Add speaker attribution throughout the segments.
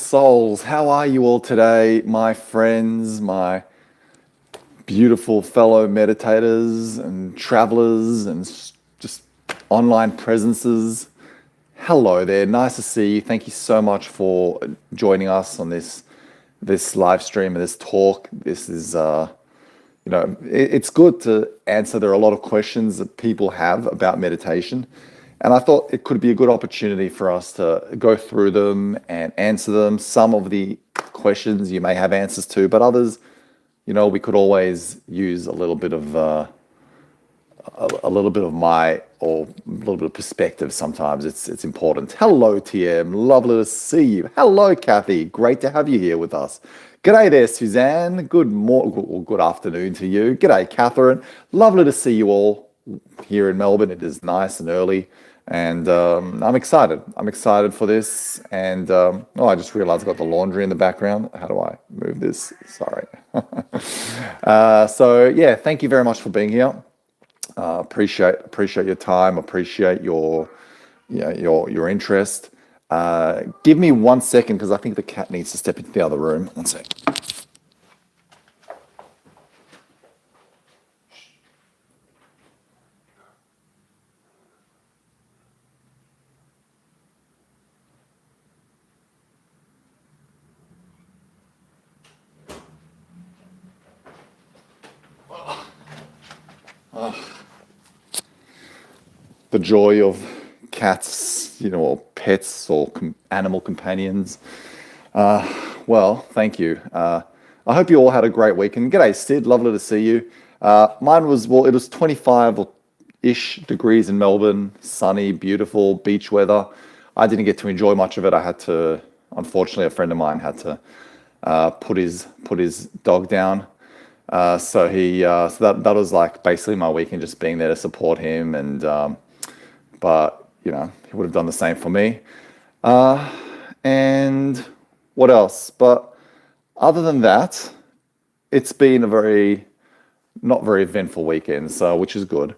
Speaker 1: souls, how are you all today, my friends, my beautiful fellow meditators and travelers and just online presences? Hello there, nice to see you. Thank you so much for joining us on this live stream and this talk. This is it's good to answer. There are a lot of questions that people have about meditation. And I thought it could be a good opportunity for us to go through them and answer them. Some of the questions you may have answers to, but others, we could always use a little bit of my or a little bit of perspective. Sometimes it's important. Hello, TM. Lovely to see you. Hello, Kathy. Great to have you here with us. G'day there, Suzanne. Good morning or good afternoon to you. G'day, Catherine. Lovely to see you all here in Melbourne. It is nice and early. And I'm excited. I'm excited for this. And I just realized I've got the laundry in the background. How do I move this? Sorry. So yeah, thank you very much for being here. Appreciate your time. Appreciate your interest. Give me 1 second because I think the cat needs to step into the other room. 1 sec. The joy of cats, or pets or animal companions. Well, thank you. I hope you all had a great weekend. G'day, Sid. Lovely to see you. Mine was, it was 25-ish degrees in Melbourne, sunny, beautiful, beach weather. I didn't get to enjoy much of it. Unfortunately, a friend of mine had to put his dog down. So that was like basically my weekend, just being there to support him, but he would have done the same for me. And what else? But other than that, it's been a not very eventful weekend, which is good.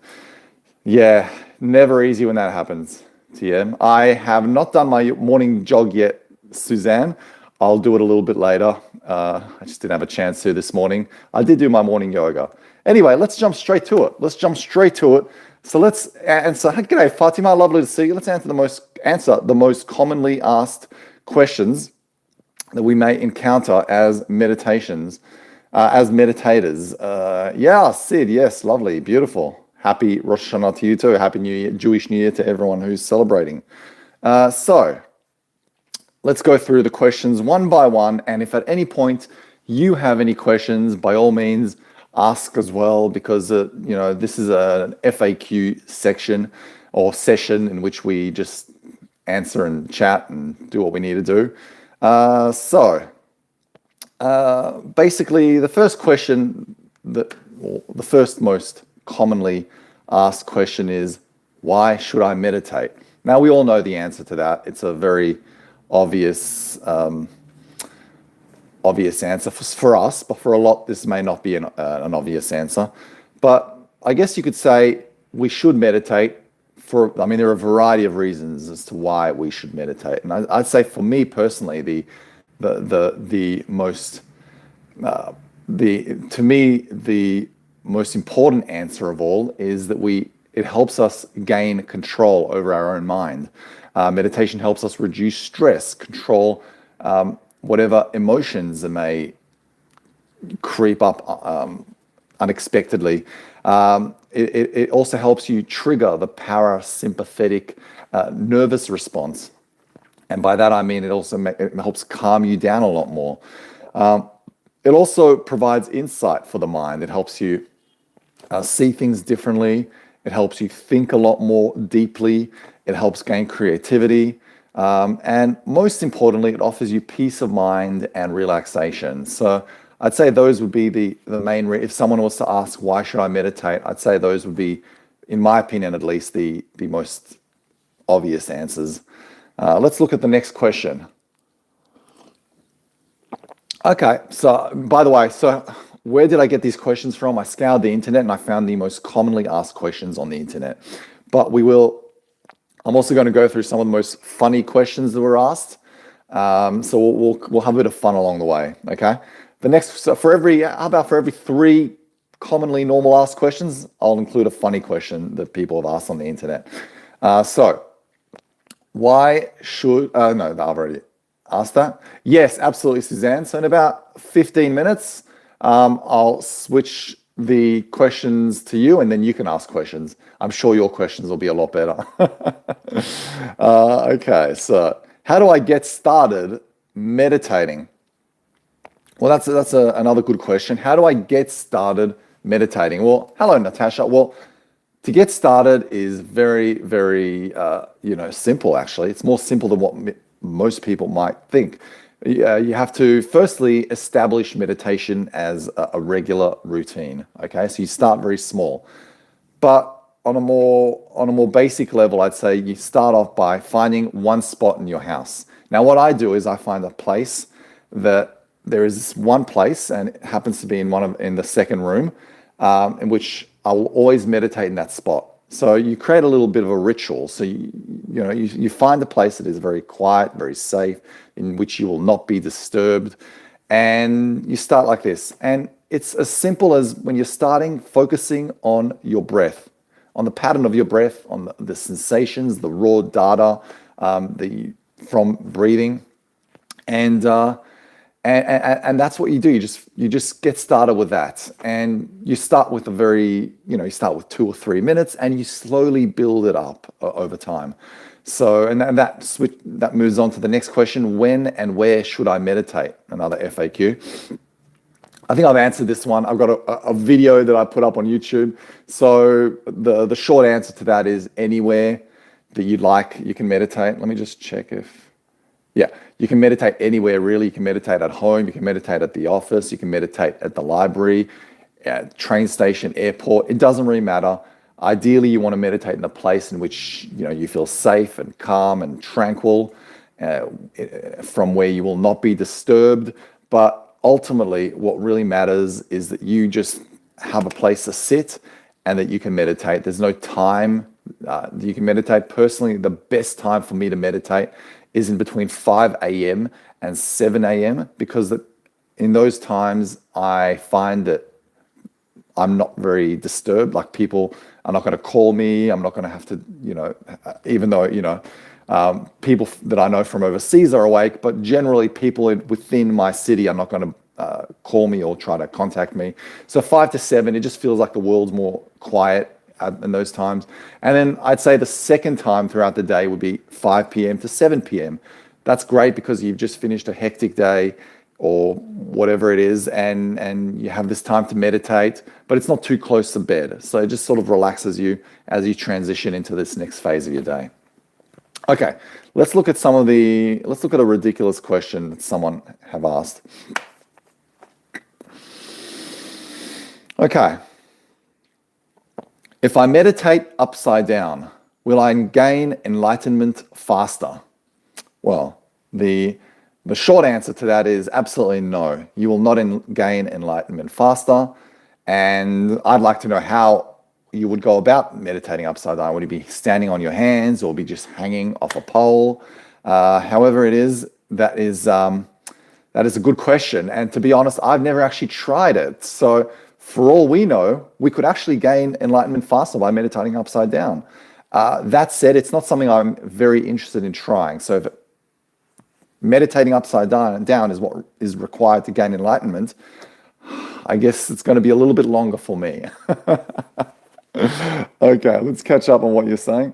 Speaker 1: Yeah, never easy when that happens, TM. I have not done my morning jog yet, Suzanne. I'll do it a little bit later. I just didn't have a chance to this morning. I did do my morning yoga. Anyway, let's jump straight to it. So let's answer. G'day, Fatima. Lovely to see you. Let's answer the most commonly asked questions that we may encounter as meditators. Yeah, Sid. Yes, lovely, beautiful. Happy Rosh Hashanah to you too. Happy New Year, Jewish New Year to everyone who's celebrating. So let's go through the questions one by one. And if at any point you have any questions, by all means, ask as well, because this is an FAQ section or session in which we just answer and chat and do what we need to do. Basically, the first question, the first most commonly asked question is, why should I meditate? Now, we all know the answer to that. It's a very obvious answer for us, but for a lot, this may not be an obvious answer. But I guess you could say we should meditate there are a variety of reasons as to why we should meditate. And I'd say for me personally, the most important answer of all is that it helps us gain control over our own mind. Meditation helps us reduce stress, control whatever emotions that may creep up unexpectedly. It also helps you trigger the parasympathetic nervous response. And by that I mean it helps calm you down a lot more. It also provides insight for the mind. It helps you see things differently. It helps you think a lot more deeply. It helps gain creativity. And most importantly, it offers you peace of mind and relaxation. So I'd say those would be the main, if someone was to ask, why should I meditate? I'd say those would be, in my opinion, at least the most obvious answers. Let's look at the next question. Okay, so by the way, where did I get these questions from? I scoured the internet and I found the most commonly asked questions on the internet. But I'm also going to go through some of the most funny questions that were asked. So we'll have a bit of fun along the way. Okay. So how about for every three commonly normal asked questions, I'll include a funny question that people have asked on the internet. So why should, no, I've already asked that. Yes, absolutely, Suzanne. So in about 15 minutes, I'll switch the questions to you and then you can ask questions. I'm sure your questions will be a lot better. Okay, so how do I get started meditating? Well, another good question. How do I get started meditating? Well, hello, Natasha. Well, to get started is very, very, simple, actually. It's more simple than what most people might think. You have to firstly establish meditation as a regular routine. Okay, so you start very small. But on a more basic level, I'd say you start off by finding one spot in your house. Now, what I do is I find a place that there is this one place, and it happens to be in the second room, in which I will always meditate in that spot. So you create a little bit of a ritual. So you find a place that is very quiet, very safe, in which you will not be disturbed, and you start like this. And it's as simple as when you're starting, focusing on your breath, on the pattern of your breath, on the sensations, the raw data from breathing, and that's what you do. You just get started with that, and you start with you start with 2 or 3 minutes, and you slowly build it up over time. So, and that moves on to the next question: when and where should I meditate? Another FAQ. I think I've answered this one. I've got a video that I put up on YouTube. So the short answer to that is anywhere that you'd like, you can meditate. Let me just check yeah, you can meditate anywhere really. You can meditate at home, you can meditate at the office, you can meditate at the library, at train station, airport. It doesn't really matter. Ideally, you want to meditate in a place in which you feel safe and calm and tranquil, from where you will not be disturbed. But ultimately, what really matters is that you just have a place to sit and that you can meditate. There's no time you can meditate. Personally, the best time for me to meditate is in between 5 a.m. and 7 a.m. because in those times, I find that I'm not very disturbed. Like, people are not going to call me. I'm not going to have to, even though, people that I know from overseas are awake, but generally people within my city are not going to call me or try to contact me. So 5 to 7, it just feels like the world's more quiet in those times. And then I'd say the second time throughout the day would be 5 p.m. to 7 p.m. That's great because you've just finished a hectic day or whatever it is, and you have this time to meditate, but it's not too close to bed. So it just sort of relaxes you as you transition into this next phase of your day. Okay, let's look at a ridiculous question that someone have asked. Okay. If I meditate upside down, will I gain enlightenment faster? Well, the short answer to that is absolutely no. You will not gain enlightenment faster. And I'd like to know how you would go about meditating upside down. Would you be standing on your hands or be just hanging off a pole? However it is, that is a good question. And to be honest, I've never actually tried it. So for all we know, we could actually gain enlightenment faster by meditating upside down. That said, it's not something I'm very interested in trying. So if meditating upside down is what is required to gain enlightenment, I guess it's going to be a little bit longer for me. Okay, let's catch up on what you're saying.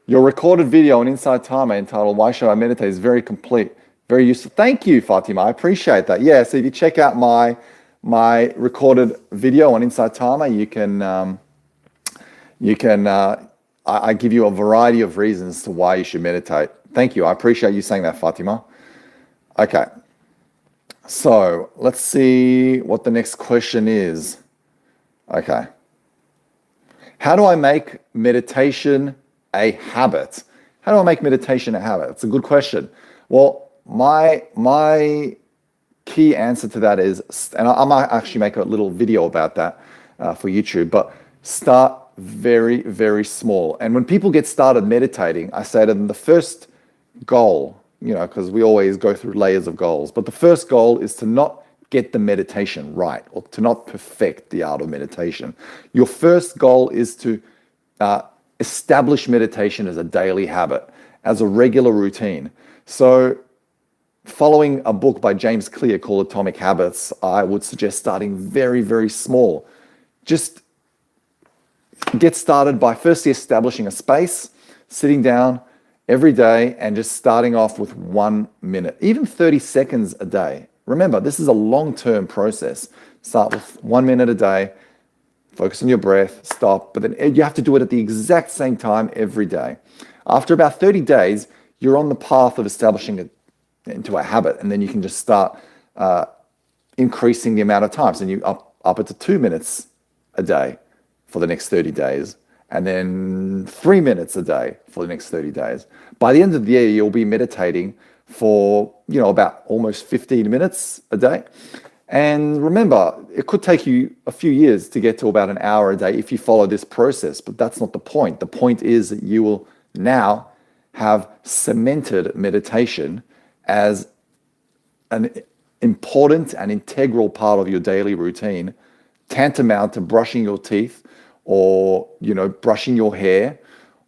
Speaker 1: Your recorded video on Inside Timer entitled "Why Should I Meditate" is very complete, very useful. Thank you, Fatima. I appreciate that. Yeah, so if you check out my recorded video on Inside Timer, I give you a variety of reasons to why you should meditate. Thank you. I appreciate you saying that, Fatima. Okay. So let's see what the next question is. Okay. How do I make meditation a habit? How do I make meditation a habit? It's a good question. Well, my key answer to that is, and I might actually make a little video about that for YouTube, but start very, very small. And when people get started meditating, I say to them, the first goal because we always go through layers of goals. But the first goal is to not get the meditation right or to not perfect the art of meditation. Your first goal is to establish meditation as a daily habit, as a regular routine. So, following a book by James Clear called Atomic Habits, I would suggest starting very, very small. Just get started by firstly establishing a space, sitting down every day and just starting off with 1 minute, even 30 seconds a day. Remember, this is a long-term process. Start with 1 minute a day, focus on your breath, stop, but then you have to do it at the exact same time every day. After about 30 days, you're on the path of establishing it into a habit, and then you can just start increasing the amount of times, and you up it to 2 minutes a day for the next 30 days, and then 3 minutes a day for the next 30 days. By the end of the year, you'll be meditating for, about almost 15 minutes a day. And remember, it could take you a few years to get to about an hour a day if you follow this process, but that's not the point. The point is that you will now have cemented meditation as an important and integral part of your daily routine, tantamount to brushing your teeth or, brushing your hair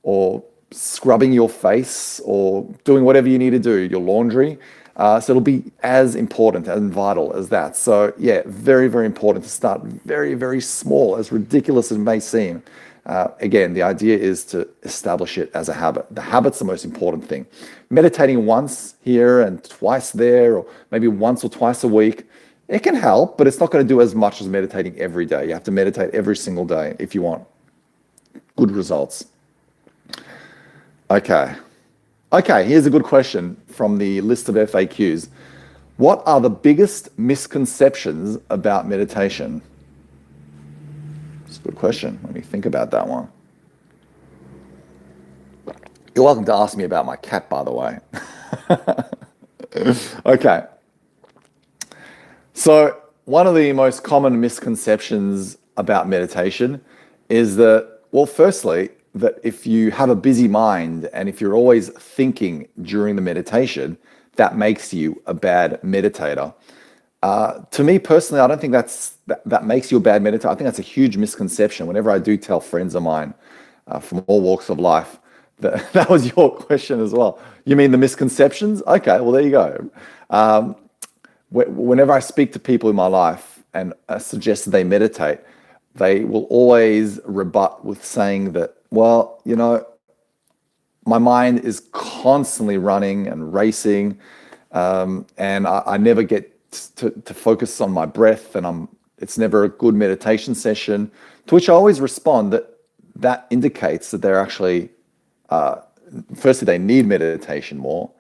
Speaker 1: or scrubbing your face or doing whatever you need to do, your laundry. So it'll be as important and vital as that. So yeah, very, very important to start very, very small, as ridiculous as it may seem. Again, the idea is to establish it as a habit. The habit's the most important thing. Meditating once here and twice there, or maybe once or twice a week, it can help, but it's not going to do as much as meditating every day. You have to meditate every single day if you want good results. Okay, here's a good question from the list of FAQs. What are the biggest misconceptions about meditation? It's a good question. Let me think about that one. You're welcome to ask me about my cat, by the way. Okay. So one of the most common misconceptions about meditation is that, well, firstly, that if you have a busy mind and if you're always thinking during the meditation, that makes you a bad meditator. To me personally, I don't think that makes you a bad meditator. I think that's a huge misconception. Whenever I do tell friends of mine from all walks of life, that was your question as well. You mean the misconceptions? Okay, well, there you go. Whenever I speak to people in my life and suggest that they meditate, they will always rebut with saying that, well, my mind is constantly running and racing, and I never get to focus on my breath, and it's never a good meditation session. To which I always respond that indicates that they're actually, firstly, they need meditation more,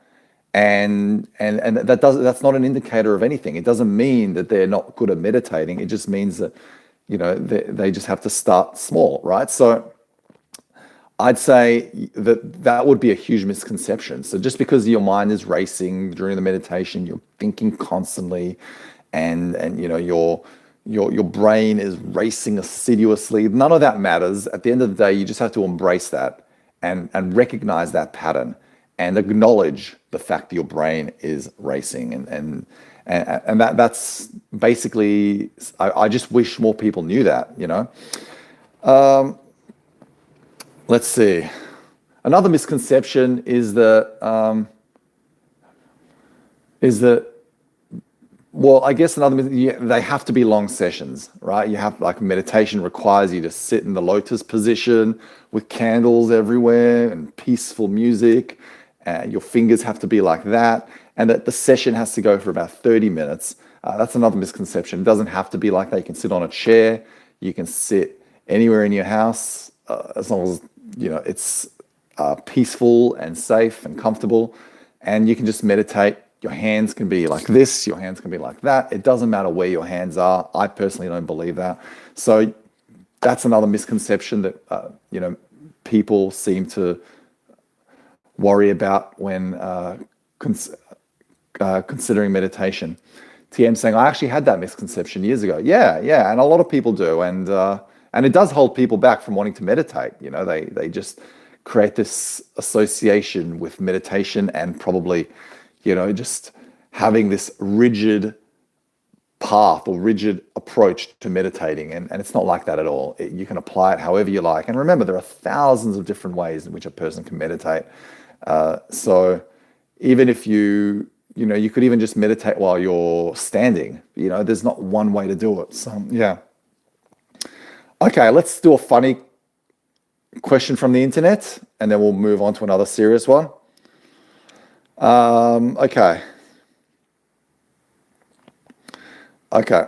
Speaker 1: and that's not an indicator of anything. It doesn't mean that they're not good at meditating. It just means that they just have to start small, right? So I'd say that would be a huge misconception. So just because your mind is racing during the meditation, you're thinking constantly, and your brain is racing assiduously, none of that matters. At the end of the day, you just have to embrace that and recognize that pattern and acknowledge the fact that your brain is racing. And that's basically, I just wish more people knew that, Let's see. Another misconception is that, well, I guess they have to be long sessions, right? You have, like, meditation requires you to sit in the lotus position with candles everywhere and peaceful music. Your fingers have to be like that, and that the session has to go for about 30 minutes. That's another misconception. It doesn't have to be like that. You can sit on a chair. You can sit anywhere in your house, as long as it's peaceful and safe and comfortable, and you can just meditate. Your hands can be like this, your hands can be like that. It doesn't matter where your hands are. I personally don't believe that. So that's another misconception that people seem to worry about when considering meditation. TM saying, I actually had that misconception years ago. Yeah, and a lot of people do, and it does hold people back from wanting to meditate. They just create this association with meditation and probably just having this rigid path or rigid approach to meditating. And it's not like that at all. You can apply it however you like. And remember, there are thousands of different ways in which a person can meditate. So even if you could even just meditate while you're standing. There's not one way to do it. So, yeah. Okay, let's do a funny question from the internet, and then we'll move on to another serious one. Okay. Okay.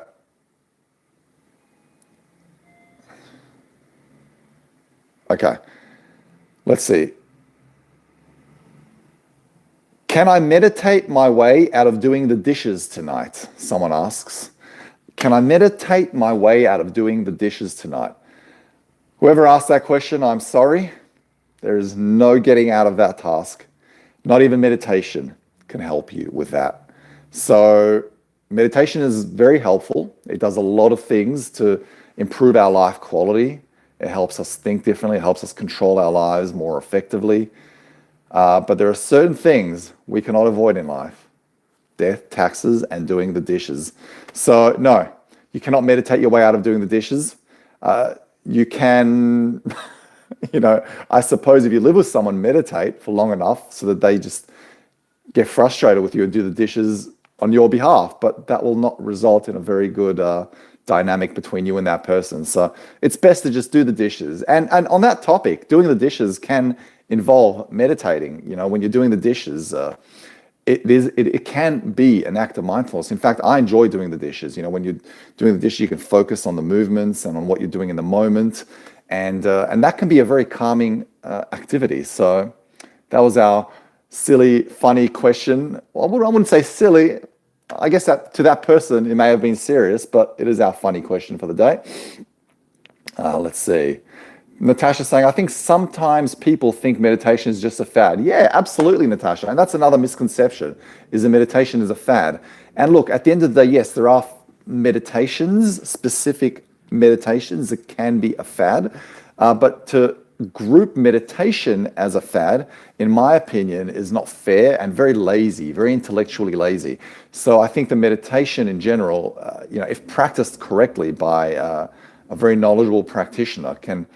Speaker 1: Okay. Let's see. Can I meditate my way out of doing the dishes tonight? Someone asks. Can I meditate my way out of doing the dishes tonight? Whoever asked that question, I'm sorry. There is no getting out of that task. Not even meditation can help you with that. So meditation is very helpful. It does a lot of things to improve our life quality. It helps us think differently. It helps us control our lives more effectively. But there are certain things we cannot avoid in life: death, taxes, and doing the dishes. So no, you cannot meditate your way out of doing the dishes. You can, I suppose if you live with someone, meditate for long enough so that they just get frustrated with you and do the dishes on your behalf. But that will not result in a very good dynamic between you and that person. So it's best to just do the dishes. And on that topic, doing the dishes can involve meditating. When you're doing the dishes, it can be an act of mindfulness. In fact, I enjoy doing the dishes. When you're doing the dishes, you can focus on the movements and on what you're doing in the moment, and that can be a very calming activity. So that was our silly, funny question. Well, I wouldn't say silly. I guess that to that person, it may have been serious, but it is our funny question for the day. Let's see. Natasha's saying, I think sometimes people think meditation is just a fad. Yeah, absolutely, Natasha. And that's another misconception, is that meditation is a fad. And look, at the end of the day, yes, there are meditations, specific meditations that can be a fad. But to group meditation as a fad, in my opinion, is not fair and very lazy, very intellectually lazy. So I think the meditation in general, if practiced correctly by a very knowledgeable practitioner, can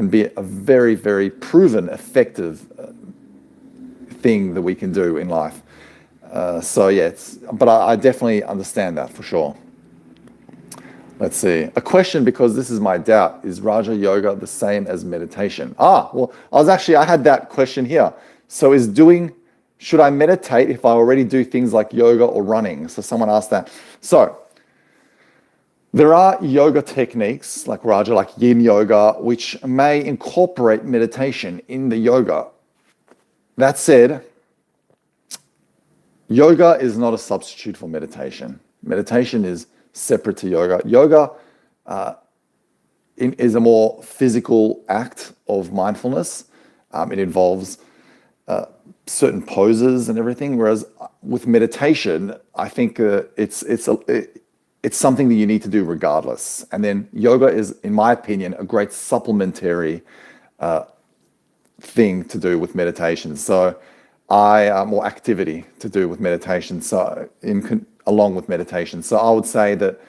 Speaker 1: be a very, very proven, effective thing that we can do in life. So yeah, but I definitely understand that for sure. Let's see. A question, because this is my doubt: is Raja Yoga the same as meditation? Well, I had that question here. So should I meditate if I already do things like yoga or running? So someone asked that. So there are yoga techniques like Raja, like yin yoga, which may incorporate meditation in the yoga. That said, yoga is not a substitute for meditation. Meditation is separate to yoga. Yoga is a more physical act of mindfulness. It involves certain poses and everything, whereas with meditation, I think it's something that you need to do regardless. And then yoga is, in my opinion, a great supplementary thing to do with meditation. So more activity to do with meditation. So along with meditation. So I would say that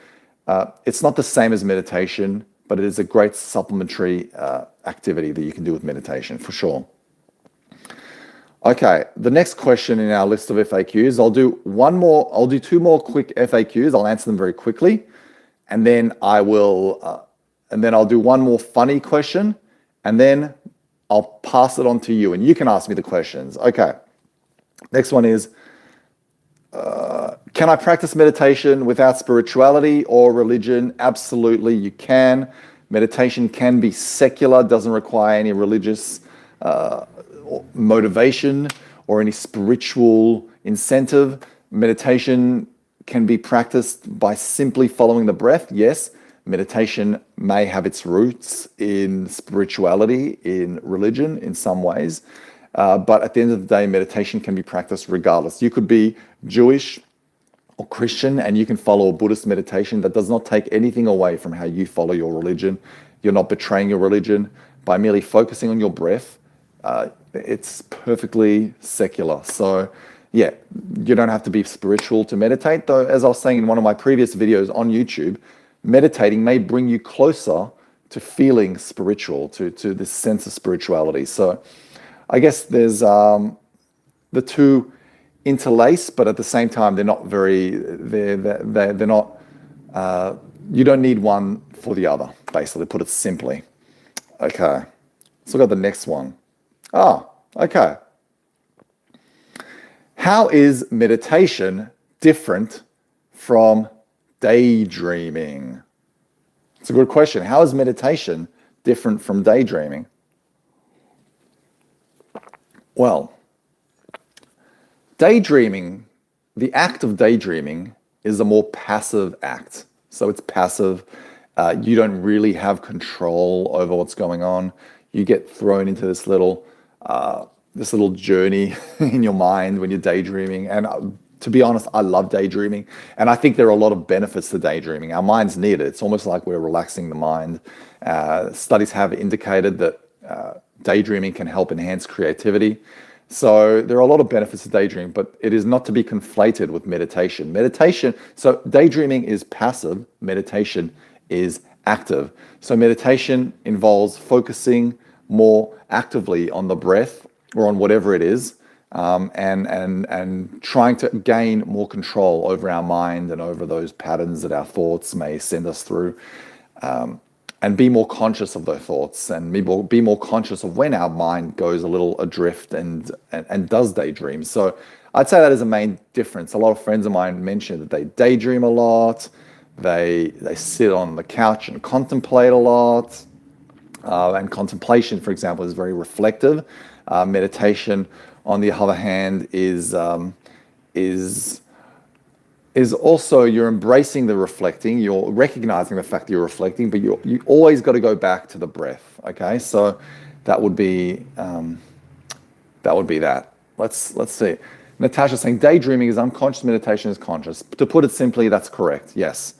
Speaker 1: it's not the same as meditation, but it is a great supplementary activity that you can do with meditation for sure. Okay, the next question in our list of FAQs, I'll do two more quick FAQs. I'll answer them very quickly, and then I'll do one more funny question, and then I'll pass it on to you, and you can ask me the questions. Okay, next one is, can I practice meditation without spirituality or religion? Absolutely, you can. Meditation can be secular, doesn't require any religious motivation or any spiritual incentive. Meditation can be practiced by simply following the breath. Yes, meditation may have its roots in spirituality, in religion in some ways, but at the end of the day, meditation can be practiced regardless. You could be Jewish or Christian and you can follow a Buddhist meditation. That does not take anything away from how you follow your religion. You're not betraying your religion by merely focusing on your breath. It's perfectly secular. So Yeah, you don't have to be spiritual to meditate, though. As I was saying in one of my previous videos on YouTube, meditating may bring you closer to feeling spiritual, to this sense of spirituality. So I guess there's the two interlace, but at the same time, they're not very, they're not, you don't need one for the other, basically, put it simply. Okay, let's look at the next one. Ah, okay. How is meditation different from daydreaming? It's a good question. How is meditation different from daydreaming? Well, daydreaming, the act of daydreaming is a more passive act. So it's passive. You don't really have control over what's going on. You get thrown into this little journey in your mind when you're daydreaming. And to be honest, I love daydreaming. And I think there are a lot of benefits to daydreaming. Our minds need it. It's almost like we're relaxing the mind. Studies have indicated that daydreaming can help enhance creativity. So there are a lot of benefits to daydreaming, but it is not to be conflated with meditation. So daydreaming is passive, meditation is active. So meditation involves focusing more actively on the breath or on whatever it is, and trying to gain more control over our mind and over those patterns that our thoughts may send us through, and be more conscious of those thoughts, and be more conscious of when our mind goes a little adrift and does daydream. So I'd say that is a main difference. A lot of friends of mine mention that they daydream a lot, they sit on the couch and contemplate a lot. And contemplation, for example, is very reflective. Meditation, on the other hand, is also, you're embracing the reflecting, you're recognizing the fact that you're reflecting, but you always got to go back to the breath. Okay, so that would be that. Let's see. Natasha's saying daydreaming is unconscious, meditation is conscious. To put it simply, that's correct. Yes,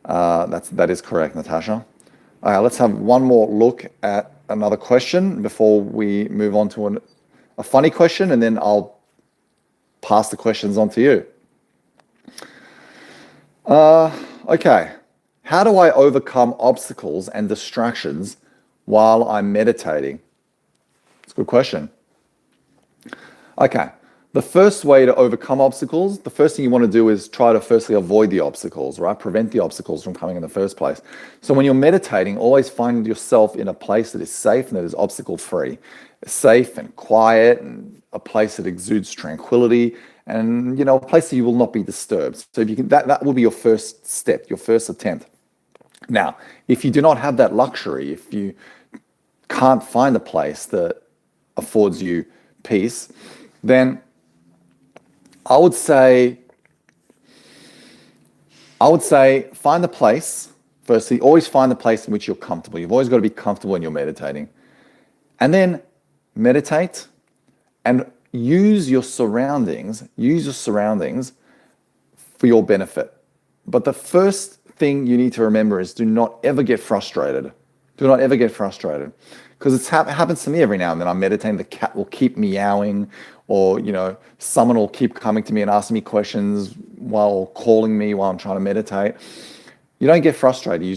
Speaker 1: that is correct, Natasha. Let's have one more look at another question before we move on to a funny question, and then I'll pass the questions on to you. Okay. How do I overcome obstacles and distractions while I'm meditating? It's a good question. Okay. The first way to overcome obstacles, the first thing you want to do is try to firstly avoid the obstacles, right? Prevent the obstacles from coming in the first place. So when you're meditating, always find yourself in a place that is safe and that is obstacle-free. Safe and quiet, and a place that exudes tranquility, and a place that you will not be disturbed. So if you can, that will be your first step, your first attempt. Now, if you do not have that luxury, if you can't find a place that affords you peace, then I would say find a place. Firstly, always find a place in which you're comfortable. You've always got to be comfortable when you're meditating. And then meditate and use your surroundings for your benefit. But the first thing you need to remember is do not ever get frustrated. Do not ever get frustrated. Because it happens to me every now and then. I'm meditating, the cat will keep meowing, or someone will keep coming to me and asking me questions while calling me while I'm trying to meditate. You don't get frustrated. You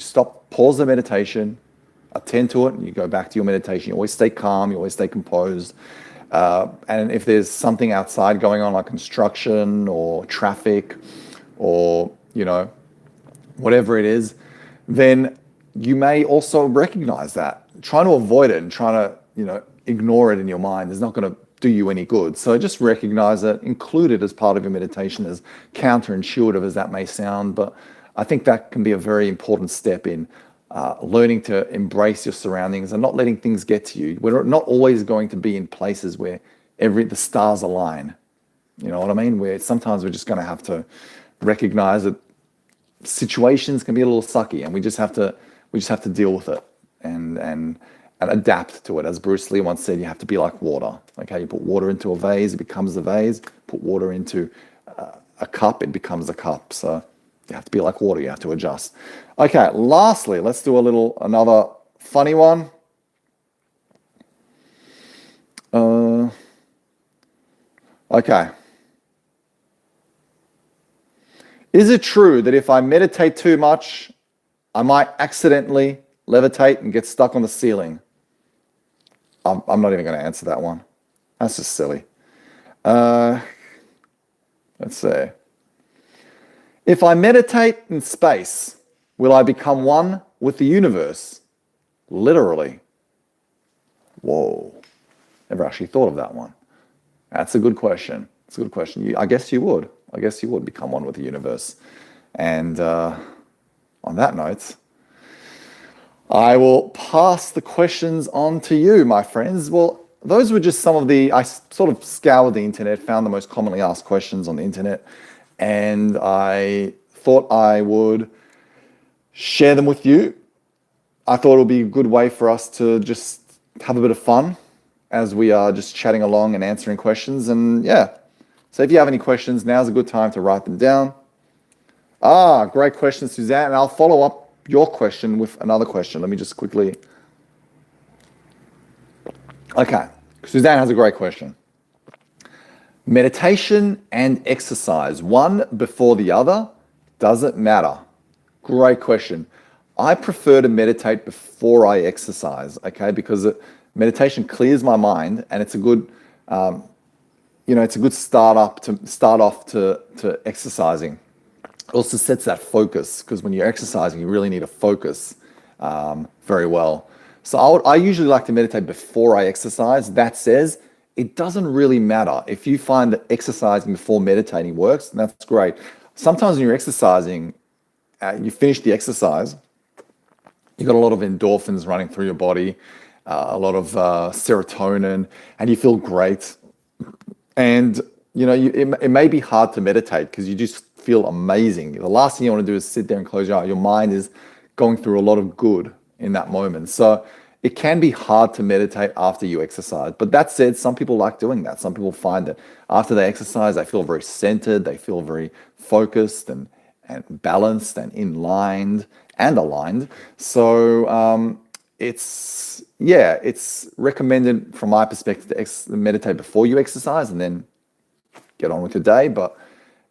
Speaker 1: pause the meditation, attend to it, and you go back to your meditation. You always stay calm, you always stay composed. And if there's something outside going on, like construction or traffic or, whatever it is, then you may also recognize that. Trying to avoid it and trying to, ignore it in your mind is not going to do you any good. So just recognize it, include it as part of your meditation, as counterintuitive as that may sound. But I think that can be a very important step in learning to embrace your surroundings and not letting things get to you. We're not always going to be in places where the stars align. You know what I mean? Where sometimes we're just going to have to recognize that situations can be a little sucky, and we just have to deal with it and adapt to it. As Bruce Lee once said, you have to be like water. Okay, you put water into a vase, it becomes a vase. Put water into a cup, it becomes a cup. So you have to be like water. You have to adjust. Okay, lastly, let's do another funny one. Okay. Is it true that if I meditate too much, I might accidentally levitate and get stuck on the ceiling? I'm not even going to answer that one. That's just silly. Uh, let's see. If I meditate in space, will I become one with the universe? Literally. Whoa. Never actually thought of that one. That's a good question. It's a good question. I guess you would. I guess you would become one with the universe. And on that note, I will pass the questions on to you, my friends. Well, those were just some of I sort of scoured the internet, found the most commonly asked questions on the internet, and I thought I would share them with you. I thought it would be a good way for us to just have a bit of fun as we are just chatting along and answering questions. And yeah, so if you have any questions, now's a good time to write them down. Great question, Suzanne. And I'll follow up your question with another question. Let me just quickly. Okay, Suzanne has a great question. Meditation and exercise, one before the other, does it matter? Great question. I prefer to meditate before I exercise, okay, because meditation clears my mind, and it's a good, it's a good start off to exercising. It also sets that focus, because when you're exercising, you really need to focus very well. So I usually like to meditate before I exercise. That says, it doesn't really matter. If you find that exercising before meditating works, that's great. Sometimes when you're exercising, you finish the exercise, you've got a lot of endorphins running through your body, a lot of serotonin, and you feel great. And it may be hard to meditate because you just feel amazing. The last thing you want to do is sit there and close your eye. Your mind is going through a lot of good in that moment. So it can be hard to meditate after you exercise. But that said, some people like doing that. Some people find that after they exercise, they feel very centered, they feel very focused and balanced and in-lined and aligned. So it's recommended from my perspective to meditate before you exercise and then get on with your day, but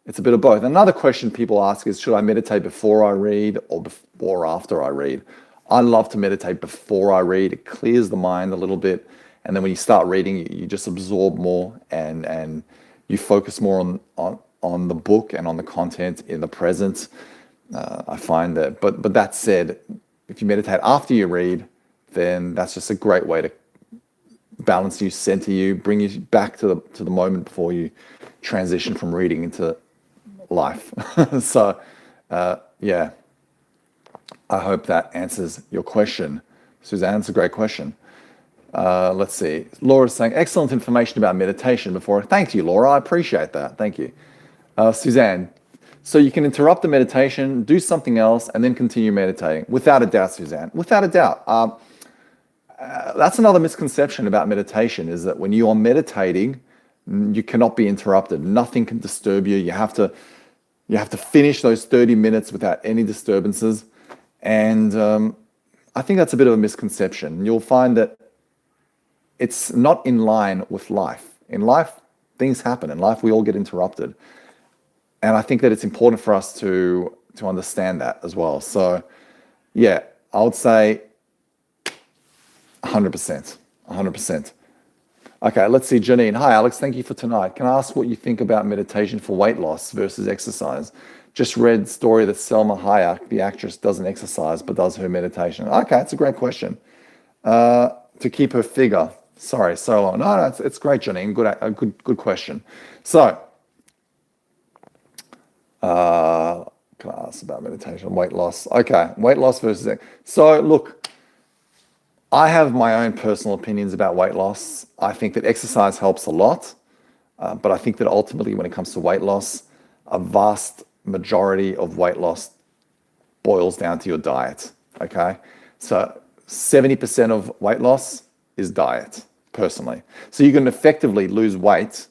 Speaker 1: it's a bit of both. Another question people ask is, should I meditate before I read or after I read? I love to meditate before I read. It clears the mind a little bit, and then when you start reading, you just absorb more and you focus more on the book and on the content in the present. I find that, but that said, if you meditate after you read, then that's just a great way to balance you, center you, bring you back to the moment before you transition from reading into life. So, yeah, I hope that answers your question. Suzanne, it's a great question. Let's see. Laura's saying, excellent information about meditation before. Thank you, Laura. I appreciate that. Thank you. Suzanne, so you can interrupt the meditation, do something else, and then continue meditating. Without a doubt, Suzanne. Without a doubt. That's another misconception about meditation, is that when you are meditating, you cannot be interrupted. Nothing can disturb you. You have to finish those 30 minutes without any disturbances. And I think that's a bit of a misconception. You'll find that it's not in line with life. In life, things happen. In life, we all get interrupted. And I think that it's important for us to understand that as well. So, yeah, I would say 100%. 100%. Okay, let's see. Janine. Hi, Alex. Thank you for tonight. Can I ask what you think about meditation for weight loss versus exercise? Just read story that Selma Hayek, the actress, doesn't exercise but does her meditation. Okay, it's a great question. To keep her figure. Sorry, so long. No, it's great, Janine. Good question. So, can I ask about meditation, weight loss? Okay, weight loss versus. So, look, I have my own personal opinions about weight loss. I think that exercise helps a lot, but I think that ultimately, when it comes to weight loss, a vast majority of weight loss boils down to your diet. Okay, so 70% of weight loss is diet, personally. So you can effectively lose weight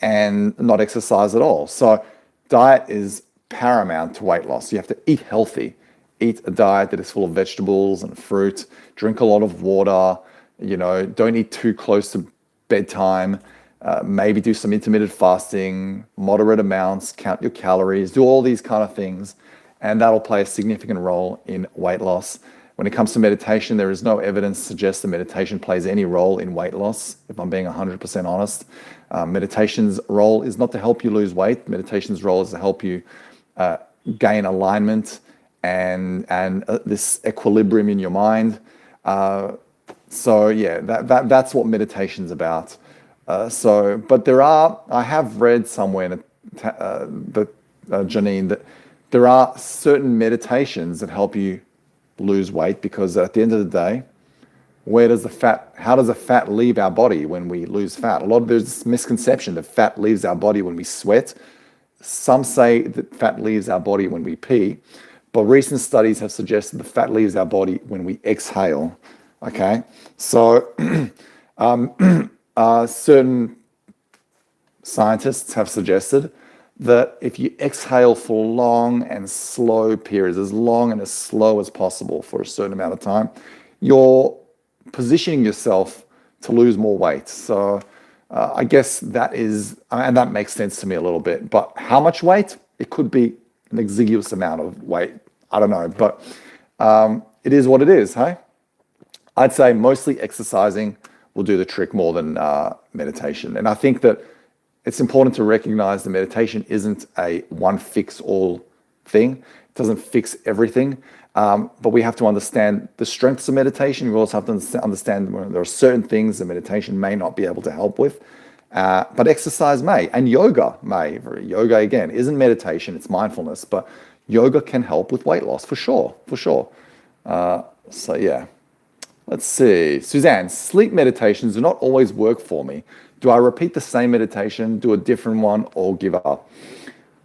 Speaker 1: and not exercise at all. So diet is paramount to weight loss. You have to eat healthy, eat a diet that is full of vegetables and fruit, drink a lot of water, don't eat too close to bedtime, maybe do some intermittent fasting, moderate amounts, count your calories, do all these kind of things, and that'll play a significant role in weight loss. When it comes to meditation, there is no evidence to suggest that meditation plays any role in weight loss, if I'm being 100% honest. Meditation's role is not to help you lose weight. Meditation's role is to help you gain alignment and this equilibrium in your mind. So yeah, that's what meditation's about. But I have read somewhere that Janine, that there are certain meditations that help you lose weight, because at the end of the day, how does the fat leave our body when we lose fat? There's this misconception that fat leaves our body when we sweat. Some say that fat leaves our body when we pee, but recent studies have suggested the fat leaves our body when we exhale. Okay, so certain scientists have suggested that if you exhale for long and slow periods, as long and as slow as possible for a certain amount of time, you're positioning yourself to lose more weight. So I guess that is, and that makes sense to me a little bit. But how much weight? It could be an exiguous amount of weight. I don't know, but it is what it is, hey? I'd say mostly exercising will do the trick more than meditation. And I think that it's important to recognize that meditation isn't a one-fix-all thing. It doesn't fix everything. But we have to understand the strengths of meditation. We also have to understand there are certain things that meditation may not be able to help with. But exercise may, and yoga may. Yoga, again, isn't meditation, it's mindfulness. But yoga can help with weight loss, for sure, for sure. So yeah. Let's see. Suzanne, sleep meditations do not always work for me. Do I repeat the same meditation, do a different one, or give up?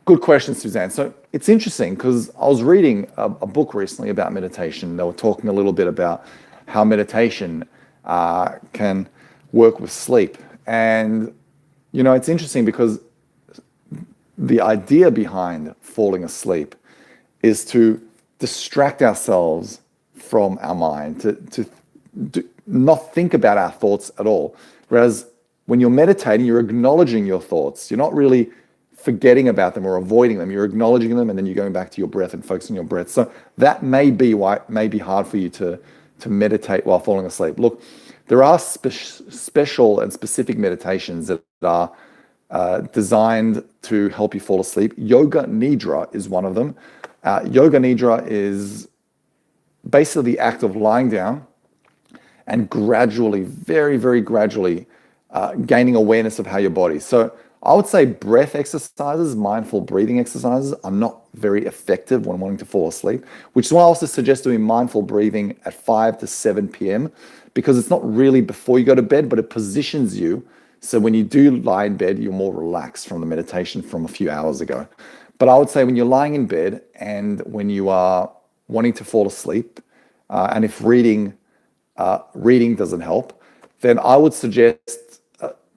Speaker 1: Good question, Suzanne. So it's interesting because I was reading a book recently about meditation. They were talking a little bit about how meditation can work with sleep. And, it's interesting because the idea behind falling asleep is to distract ourselves from our mind, to not think about our thoughts at all. Whereas when you're meditating, you're acknowledging your thoughts. You're not really forgetting about them or avoiding them. You're acknowledging them, and then you're going back to your breath and focusing on your breath. So that may be why it may be hard for you to meditate while falling asleep. Look, there are special and specific meditations that are designed to help you fall asleep. Yoga Nidra is one of them. Yoga Nidra is basically the act of lying down and gradually, very, very gradually, gaining awareness of how your body. So I would say breath exercises, mindful breathing exercises are not very effective when wanting to fall asleep, which is why I also suggest doing mindful breathing at 5 to 7 p.m. because it's not really before you go to bed, but it positions you so when you do lie in bed, you're more relaxed from the meditation from a few hours ago. But I would say when you're lying in bed and when you are wanting to fall asleep, and if reading doesn't help, then I would suggest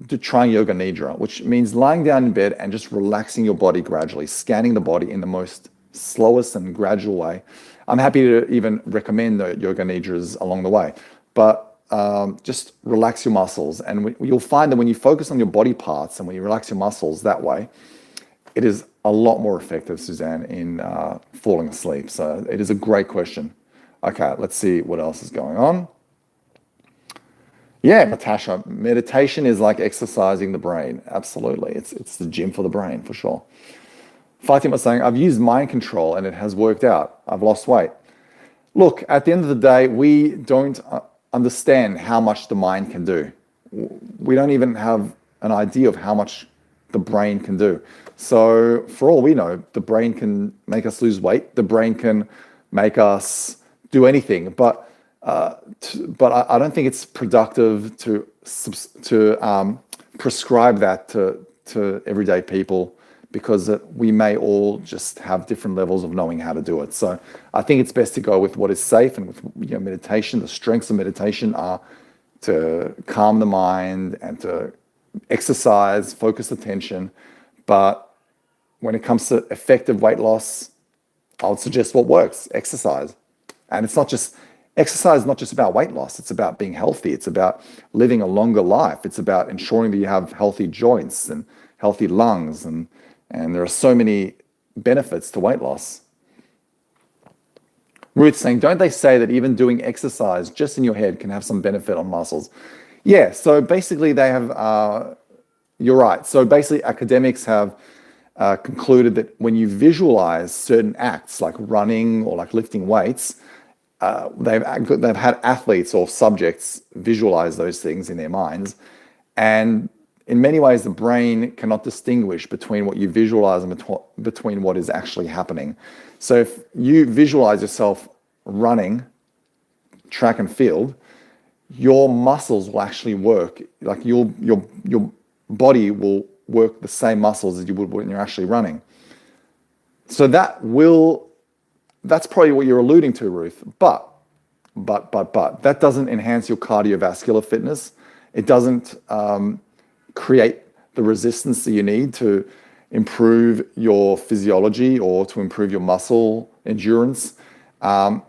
Speaker 1: to trying Yoga Nidra, which means lying down in bed and just relaxing your body gradually, scanning the body in the most slowest and gradual way. I'm happy to even recommend the Yoga Nidras along the way, but just relax your muscles. And you'll find that when you focus on your body parts and when you relax your muscles that way, it is a lot more effective, Suzanne, in falling asleep. So it is a great question. Okay, let's see what else is going on. Yeah, Natasha, meditation is like exercising the brain. Absolutely. It's the gym for the brain, for sure. Fatima saying, I've used mind control and it has worked out. I've lost weight. Look, at the end of the day, we don't understand how much the mind can do. We don't even have an idea of how much the brain can do. So for all we know, the brain can make us lose weight. The brain can make us do anything. But I don't think it's productive to prescribe that to everyday people, because we may all just have different levels of knowing how to do it. So I think it's best to go with what is safe, and with meditation. The strengths of meditation are to calm the mind and to exercise, focus attention. But when it comes to effective weight loss, I would suggest what works: exercise. And it's not just Exercise is not just about weight loss. It's about being healthy. It's about living a longer life. It's about ensuring that you have healthy joints and healthy lungs. And there are so many benefits to weight loss. Ruth saying, don't they say that even doing exercise just in your head can have some benefit on muscles? Yeah, so basically they have, you're right. So basically academics have concluded that when you visualize certain acts like running or like lifting weights, they've had athletes or subjects visualize those things in their minds. And in many ways, the brain cannot distinguish between what you visualize and between what is actually happening. So if you visualize yourself running track and field, your muscles will actually work. Like your body will work the same muscles as you would when you're actually running. So that's probably what you're alluding to, Ruth. But that doesn't enhance your cardiovascular fitness. It doesn't create the resistance that you need to improve your physiology or to improve your muscle endurance. I'd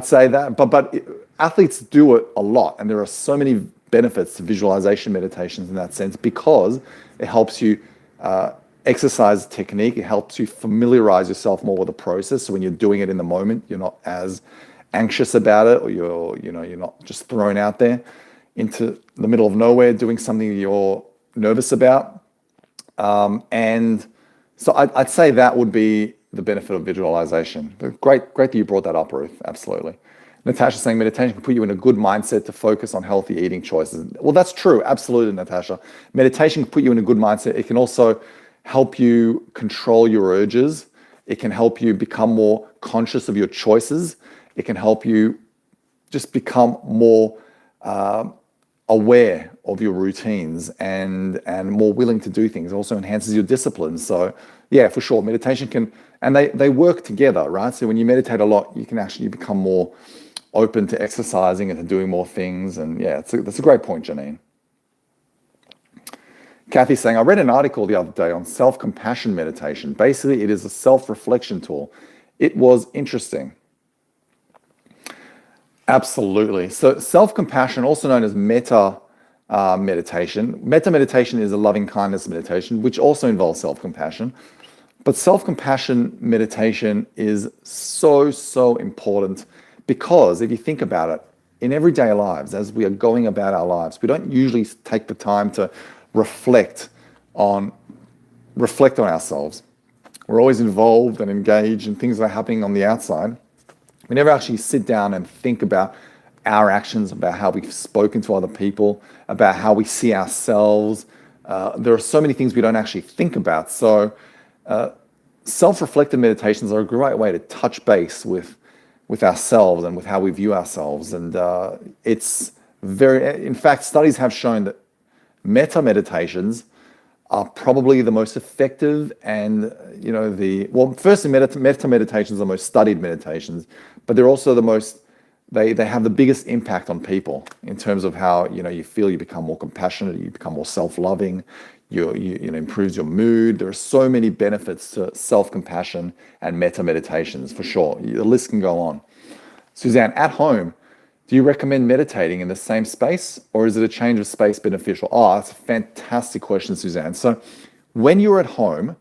Speaker 1: say that, but athletes do it a lot, and there are so many benefits to visualization meditations in that sense because it helps you exercise technique. It helps you familiarize yourself more with the process. So when you're doing it in the moment, you're not as anxious about it, or you're not just thrown out there into the middle of nowhere doing something you're nervous about. And so I'd say that would be the benefit of visualization. But great that you brought that up, Ruth. Absolutely. Natasha saying meditation can put you in a good mindset to focus on healthy eating choices. Well, that's true. Absolutely, Natasha. Meditation can put you in a good mindset. It can also help you control your urges. It can help you become more conscious of your choices. It can help you just become more aware of your routines and more willing to do things. It also enhances your discipline. So yeah, for sure, meditation can, and they work together, right? So when you meditate a lot, you can actually become more open to exercising and to doing more things. And yeah, that's a great point, Janine. Kathy's saying, I read an article the other day on self-compassion meditation. Basically, it is a self-reflection tool. It was interesting. Absolutely. So self-compassion, also known as metta meditation. Metta meditation is a loving kindness meditation, which also involves self-compassion. But self-compassion meditation is so important because if you think about it, in everyday lives, as we are going about our lives, we don't usually take the time to reflect on ourselves. We're always involved and engaged in things that are happening on the outside. We never actually sit down and think about our actions, about how we've spoken to other people, about how we see ourselves. There are so many things we don't actually think about. So self-reflective meditations are a great way to touch base with ourselves and with how we view ourselves. And in fact, studies have shown that metta meditations are probably the most effective and, firstly, metta meditations are the most studied meditations, but they're also they have the biggest impact on people in terms of how, you feel. You become more compassionate, you become more self-loving, you improves your mood. There are so many benefits to self-compassion and metta meditations, for sure. The list can go on. Suzanne, at home, do you recommend meditating in the same space, or is it a change of space beneficial? Oh, that's a fantastic question, Suzanne. So when you're at home,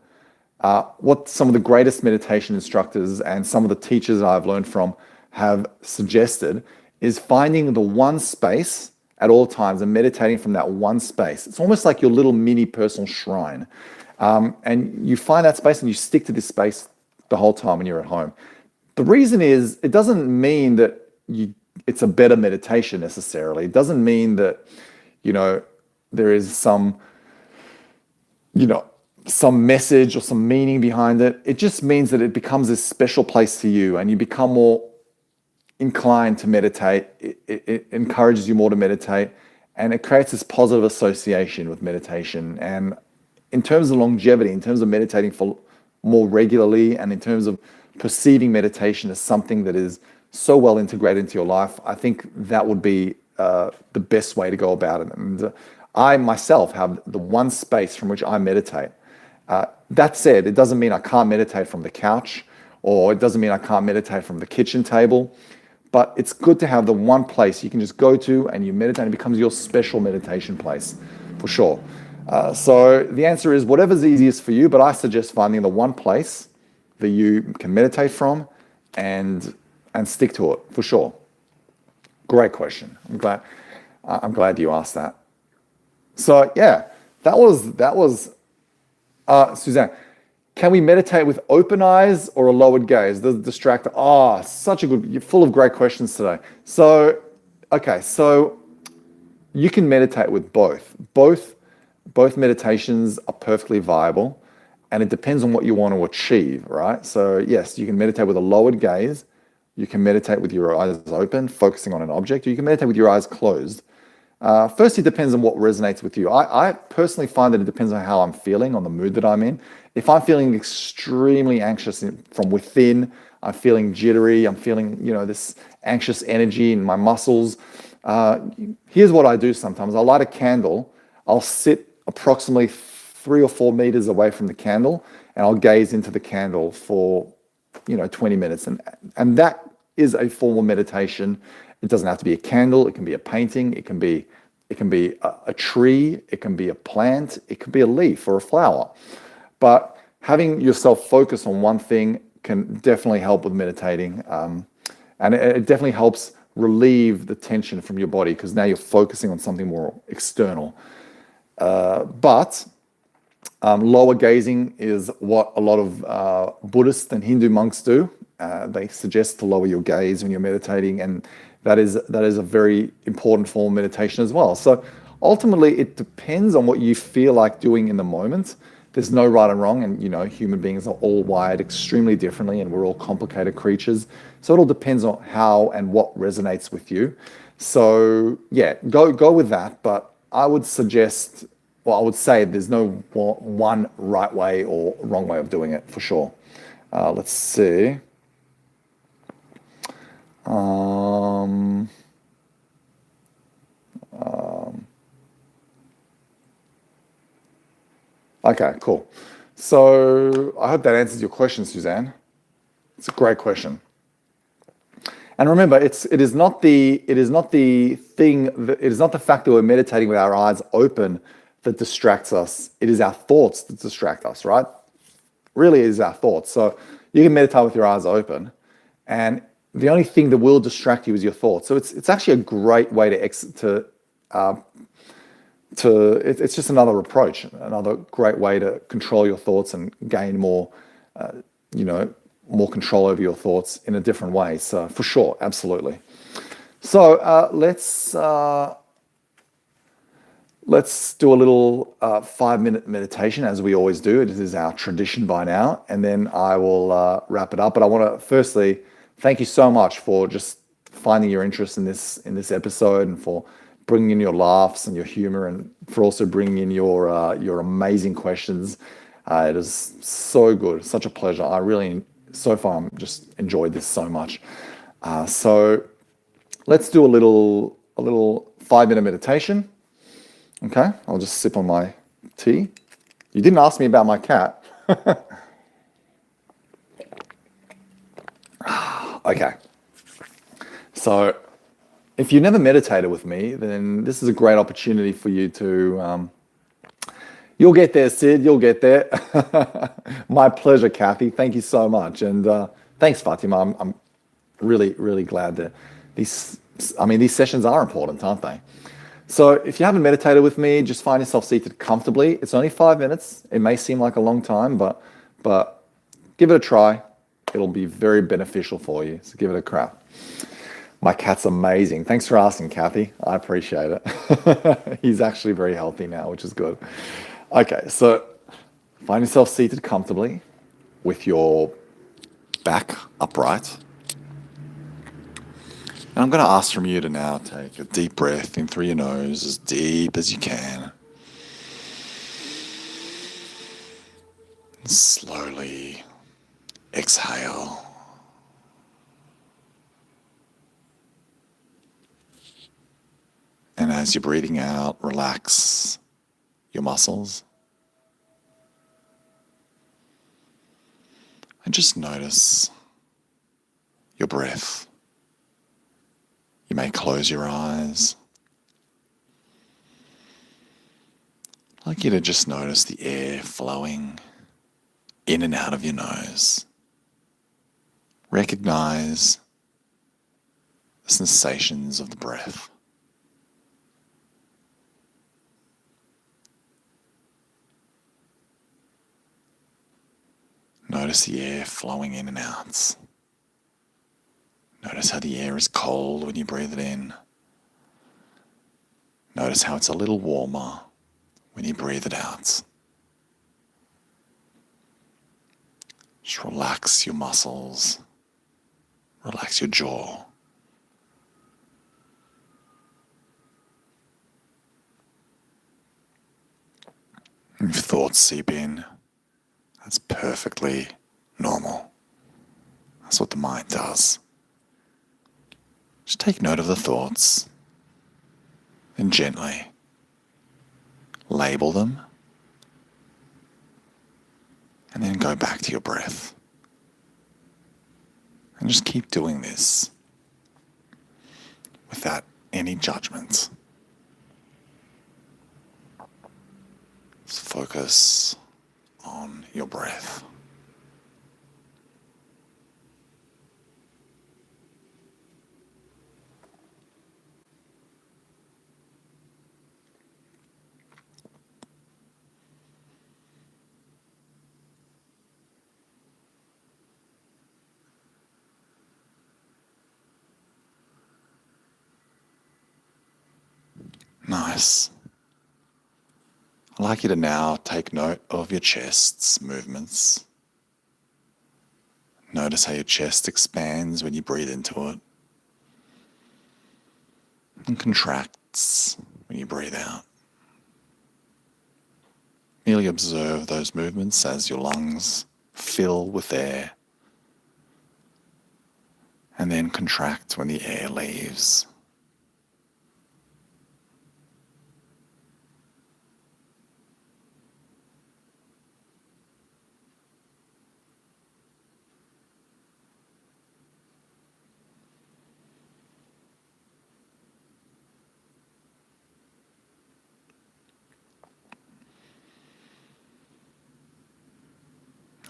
Speaker 1: what some of the greatest meditation instructors and some of the teachers I've learned from have suggested is finding the one space at all times and meditating from that one space. It's almost like your little mini personal shrine. And you find that space and you stick to this space the whole time when you're at home. The reason is, it doesn't mean that it's a better meditation necessarily. It doesn't mean that, there is some message or some meaning behind it. It just means that it becomes this special place to you and you become more inclined to meditate. It encourages you more to meditate, and it creates this positive association with meditation. And in terms of longevity, in terms of meditating for more regularly, and in terms of perceiving meditation as something that is so well integrated into your life, I think that would be the best way to go about it. And I myself have the one space from which I meditate. That said, it doesn't mean I can't meditate from the couch, or it doesn't mean I can't meditate from the kitchen table. but it's good to have the one place you can just go to and you meditate, and it becomes your special meditation place, for sure. So the answer is whatever's easiest for you, but I suggest finding the one place that you can meditate from and stick to it, for sure. Great question. I'm glad you asked that. So yeah, that was Suzanne. Can we meditate with open eyes or a lowered gaze? The distractor. Oh, such a good. You're full of great questions today. So, okay, so you can meditate with both. Both meditations are perfectly viable, and it depends on what you want to achieve, right? So yes, you can meditate with a lowered gaze. You can meditate with your eyes open, focusing on an object, or you can meditate with your eyes closed. First, it depends on what resonates with you. I personally find that it depends on how I'm feeling, on the mood that I'm in. If I'm feeling extremely anxious from within, I'm feeling jittery, I'm feeling, this anxious energy in my muscles. Here's what I do sometimes. I'll light a candle. I'll sit approximately 3 or 4 meters away from the candle, and I'll gaze into the candle for, 20 minutes. And that is a form of meditation. It doesn't have to be a candle. It can be a painting. It can be a tree. It can be a plant. It could be a leaf or a flower. But having yourself focus on one thing can definitely help with meditating. And it definitely helps relieve the tension from your body because now you're focusing on something more external. But lower gazing is what a lot of Buddhist and Hindu monks do. They suggest to lower your gaze when you're meditating, and that is a very important form of meditation as well. So ultimately, it depends on what you feel like doing in the moment. There's no right and wrong, and human beings are all wired extremely differently, and we're all complicated creatures. So it all depends on how and what resonates with you. So yeah, go with that. But I would suggest, well, I would say there's no one right way or wrong way of doing it for sure. Let's see. Okay, cool. So I hope that answers your question, Suzanne. It's a great question. And remember, it is not the fact that we're meditating with our eyes open that distracts us. It is our thoughts that distract us, right? Really, it is our thoughts. So you can meditate with your eyes open, and the only thing that will distract you is your thoughts. So it's actually a great way it's just another approach, another great way to control your thoughts and gain more control over your thoughts in a different way. So for sure, absolutely. So let's do a little 5-minute meditation as we always do. It is our tradition by now, and then I will wrap it up. But I want to firstly thank you so much for just finding your interest in this episode, and for bringing in your laughs and your humor, and for also bringing in your amazing questions. It is so good, such a pleasure. So far, I'm just enjoyed this so much. So let's do a little 5-minute meditation. Okay, I'll just sip on my tea. You didn't ask me about my cat. Okay, so if you never meditated with me, then this is a great opportunity for you to, you'll get there, Sid, you'll get there. My pleasure, Kathy. Thank you so much. And thanks, Fatima. I'm really, really glad that these sessions are important, aren't they? So if you haven't meditated with me, just find yourself seated comfortably. It's only 5 minutes. It may seem like a long time, but give it a try. It'll be very beneficial for you. So give it a crack. My cat's amazing. Thanks for asking, Kathy. I appreciate it. He's actually very healthy now, which is good. Okay, so find yourself seated comfortably with your back upright. And I'm going to ask from you to now take a deep breath in through your nose, as deep as you can. And slowly exhale. And as you're breathing out, relax your muscles. And just notice your breath. You may close your eyes. I'd like you to just notice the air flowing in and out of your nose. Recognize the sensations of the breath. Notice the air flowing in and out. Notice how the air is cold when you breathe it in. Notice how it's a little warmer when you breathe it out. Just relax your muscles. Relax your jaw. If thoughts seep in, that's perfectly normal. That's what the mind does. Just take note of the thoughts and gently label them and then go back to your breath. And just keep doing this without any judgment. Just focus on your breath. Nice. I'd like you to now take note of your chest's movements. Notice how your chest expands when you breathe into it and contracts when you breathe out. Merely observe those movements as your lungs fill with air and then contract when the air leaves.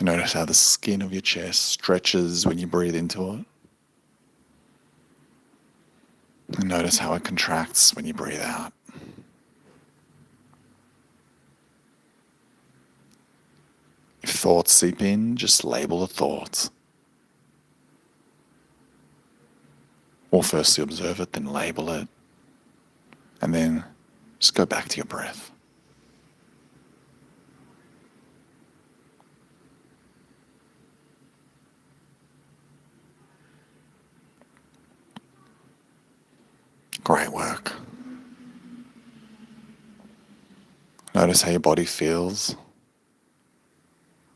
Speaker 1: Notice how the skin of your chest stretches when you breathe into it. And notice how it contracts when you breathe out. If thoughts seep in, just label the thoughts. Or firstly observe it, then label it. And then just go back to your breath. Great work. Notice how your body feels.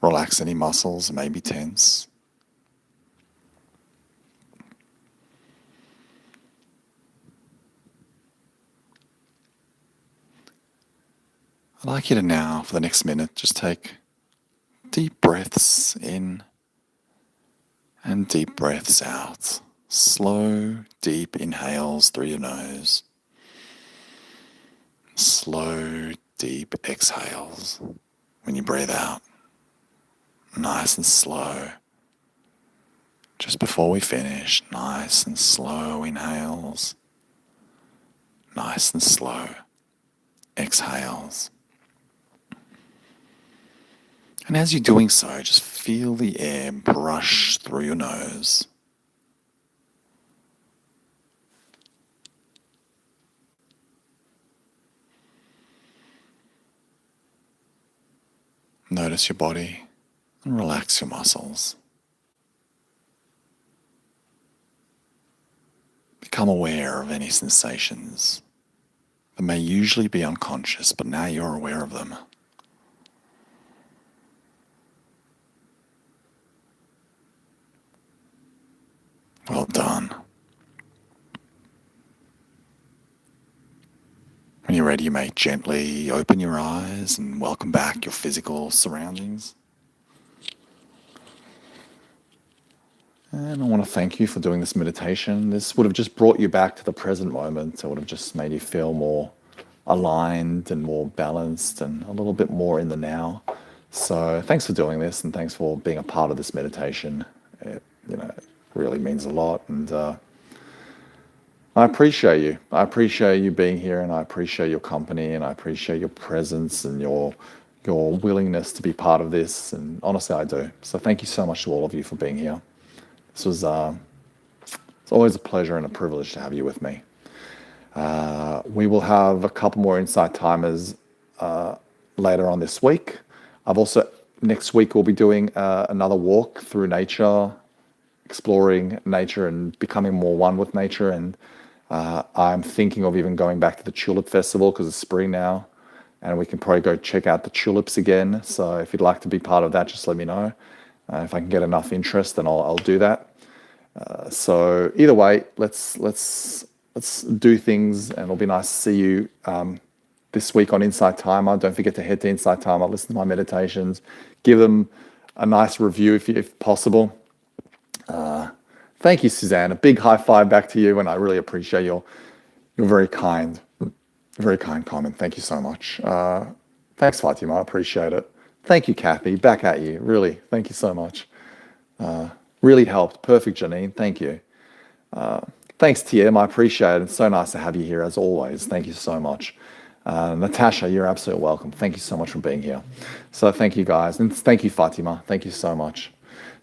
Speaker 1: Relax any muscles that may be tense. I'd like you to now, for the next minute, just take deep breaths in and deep breaths out. Slow, deep inhales through your nose. Slow, deep exhales when you breathe out. Nice and slow. Just before we finish, nice and slow inhales. Nice and slow exhales. And as you're doing so, just feel the air brush through your nose. Notice your body and relax your muscles. Become aware of any sensations that may usually be unconscious, but now you're aware of them. Well done. When you're ready, you may gently open your eyes and welcome back your physical surroundings. And I want to thank you for doing this meditation. This would have just brought you back to the present moment. It would have just made you feel more aligned and more balanced and a little bit more in the now. So thanks for doing this, and thanks for being a part of this meditation. It really means a lot, and I appreciate you. I appreciate you being here, and I appreciate your company, and I appreciate your presence and your willingness to be part of this. And honestly, I do. So thank you so much to all of you for being here. This was it's always a pleasure and a privilege to have you with me. We will have a couple more insight timers later on this week. Next week we'll be doing another walk through nature, exploring nature and becoming more one with nature. And I'm thinking of even going back to the Tulip Festival because it's spring now, and we can probably go check out the tulips again. So if you'd like to be part of that, just let me know. If I can get enough interest, then I'll do that. So either way, let's do things, and it'll be nice to see you this week on Insight Timer. Don't forget to head to Insight Timer, listen to my meditations, give them a nice review if possible. Thank you, Suzanne. A big high five back to you, and I really appreciate your very kind comment. Thank you so much. Thanks, Fatima. I appreciate it. Thank you, Kathy. Back at you. Really, thank you so much. Really helped. Perfect, Janine. Thank you. Thanks, TM. I appreciate it. It's so nice to have you here as always. Thank you so much. Natasha, you're absolutely welcome. Thank you so much for being here. So thank you guys, and thank you, Fatima. Thank you so much.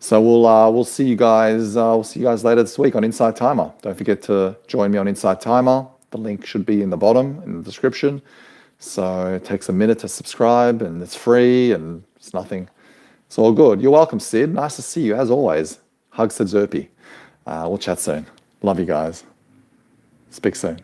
Speaker 1: So we'll see you guys. We'll see you guys later this week on Insight Timer. Don't forget to join me on Insight Timer. The link should be in the bottom in the description. So it takes a minute to subscribe, and it's free, and it's nothing. It's all good. You're welcome, Sid. Nice to see you as always. Hugs to Zerpy. We'll chat soon. Love you guys. Speak soon.